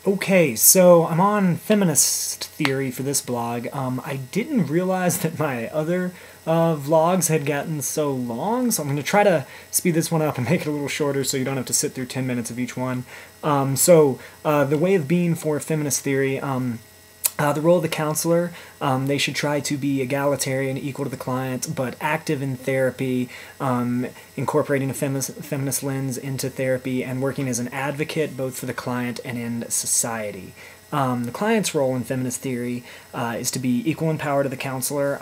Okay, so I'm on Feminist Theory for this blog. I didn't realize that my other vlogs had gotten so long, so I'm going to try to speed this one up and make it a little shorter so you don't have to sit through 10 minutes of each one. The way of being for Feminist Theory, the role of the counselor, they should try to be egalitarian, equal to the client, but active in therapy, incorporating a feminist lens into therapy, and working as an advocate both for the client and in society. The client's role in feminist theory is to be equal in power to the counselor,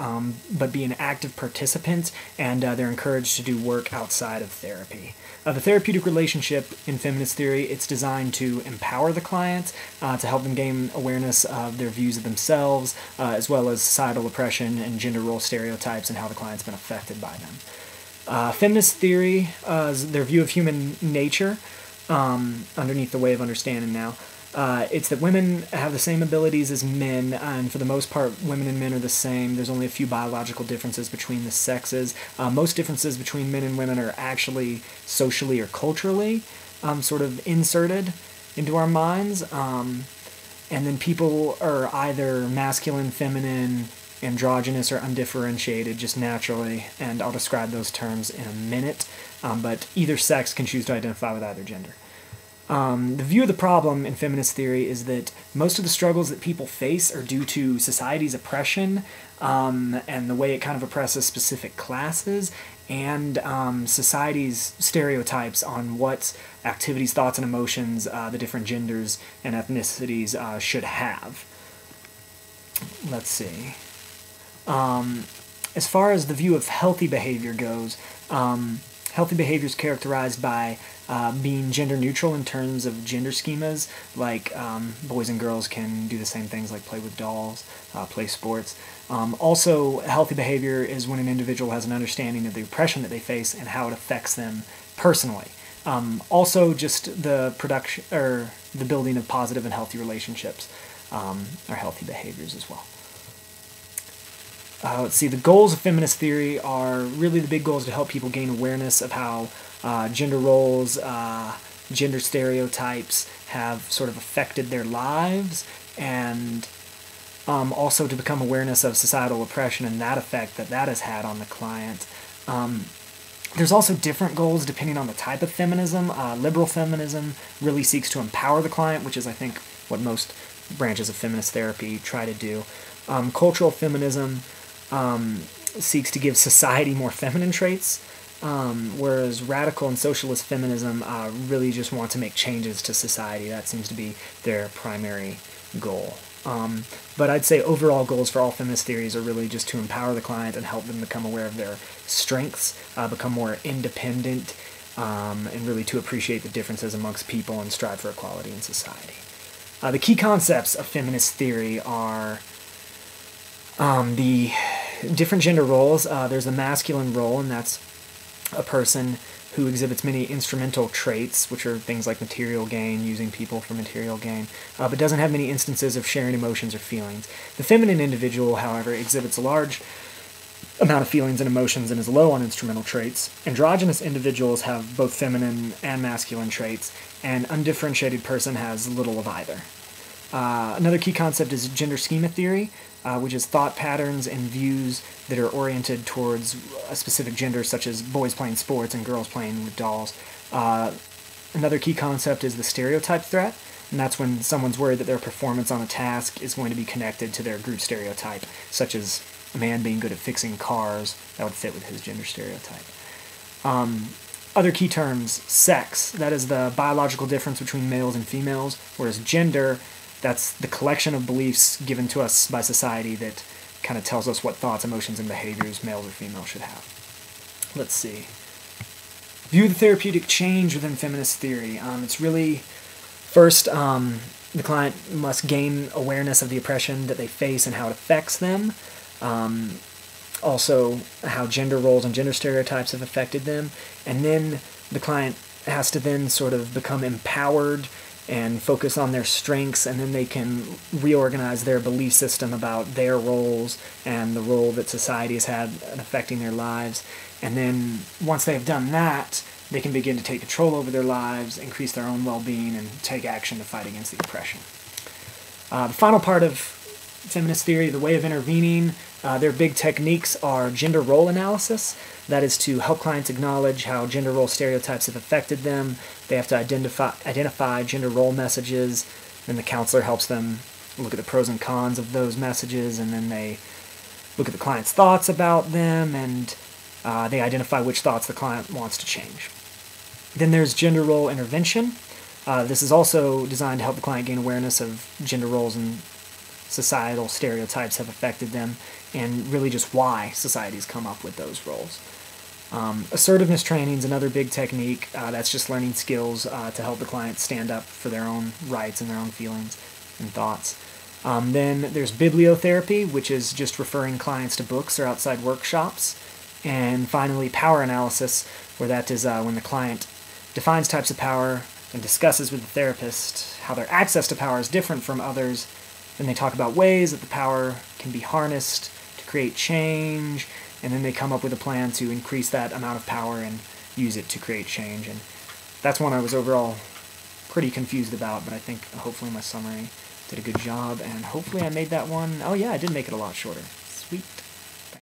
but be an active participant, and they're encouraged to do work outside of therapy. The therapeutic relationship in feminist theory, it's designed to empower the client, to help them gain awareness of their views of themselves, as well as societal oppression and gender role stereotypes and how the client's been affected by them. Feminist theory is their view of human nature, underneath the way of understanding now. It's that women have the same abilities as men, and for the most part, women and men are the same. There's only a few biological differences between the sexes. Most differences between men and women are actually socially or culturally sort of inserted into our minds. And then people are either masculine, feminine, androgynous, or undifferentiated just naturally, and I'll describe those terms in a minute. But either sex can choose to identify with either gender. The view of the problem in feminist theory is that most of the struggles that people face are due to society's oppression and the way it kind of oppresses specific classes, and society's stereotypes on what activities, thoughts, and emotions the different genders and ethnicities should have. Let's see. As far as the view of healthy behavior goes, healthy behavior is characterized by being gender neutral in terms of gender schemas, like boys and girls can do the same things like play with dolls, play sports. Also, healthy behavior is when an individual has an understanding of the oppression that they face and how it affects them personally. Also, just the production or the building of positive and healthy relationships are healthy behaviors as well. Let's see, the goals of feminist theory are really the big goals to help people gain awareness of how gender roles, gender stereotypes have sort of affected their lives, and also to become awareness of societal oppression and that effect that that has had on the client. There's also different goals depending on the type of feminism. Liberal feminism really seeks to empower the client, which is, I think, what most branches of feminist therapy try to do. Cultural feminism seeks to give society more feminine traits, whereas radical and socialist feminism really just want to make changes to society. That seems to be their primary goal. But I'd say overall goals for all feminist theories are really just to empower the client and help them become aware of their strengths, become more independent, and really to appreciate the differences amongst people and strive for equality in society. The key concepts of feminist theory are the different gender roles. There's the masculine role, and that's a person who exhibits many instrumental traits, which are things like material gain, using people for material gain, but doesn't have many instances of sharing emotions or feelings. The feminine individual, however, exhibits a large amount of feelings and emotions and is low on instrumental traits. Androgynous individuals have both feminine and masculine traits, and undifferentiated person has little of either. Another key concept is gender schema theory, which is thought patterns and views that are oriented towards a specific gender, such as boys playing sports and girls playing with dolls. Another key concept is the stereotype threat, and that's when someone's worried that their performance on a task is going to be connected to their group stereotype, such as a man being good at fixing cars. That would fit with his gender stereotype. Other key terms: sex, that is the biological difference between males and females, whereas gender, that's the collection of beliefs given to us by society that kind of tells us what thoughts, emotions, and behaviors males or females should have. Let's see. View the therapeutic change within feminist theory. It's really, first, the client must gain awareness of the oppression that they face and how it affects them. Also, how gender roles and gender stereotypes have affected them. And then the client has to then sort of become empowered and focus on their strengths, and then they can reorganize their belief system about their roles and the role that society has had in affecting their lives. And then once they've done that, they can begin to take control over their lives, increase their own well-being, and take action to fight against the oppression. The final part of feminist theory, the way of intervening, their big techniques are gender role analysis. That is to help clients acknowledge how gender role stereotypes have affected them. They have to identify gender role messages, and the counselor helps them look at the pros and cons of those messages, and then they look at the client's thoughts about them, and they identify which thoughts the client wants to change. Then there's gender role intervention. This is also designed to help the client gain awareness of gender roles and societal stereotypes have affected them, and really just why society's come up with those roles. Assertiveness training is another big technique. That's just learning skills to help the client stand up for their own rights and their own feelings and thoughts. Then there's bibliotherapy, which is just referring clients to books or outside workshops. And finally, power analysis, where that is when the client defines types of power and discusses with the therapist how their access to power is different from others. Then they talk about ways that the power can be harnessed to create change, and then they come up with a plan to increase that amount of power and use it to create change. And that's one I was overall pretty confused about, but I think hopefully my summary did a good job, and hopefully I made that one, oh yeah, I did make it a lot shorter. Sweet.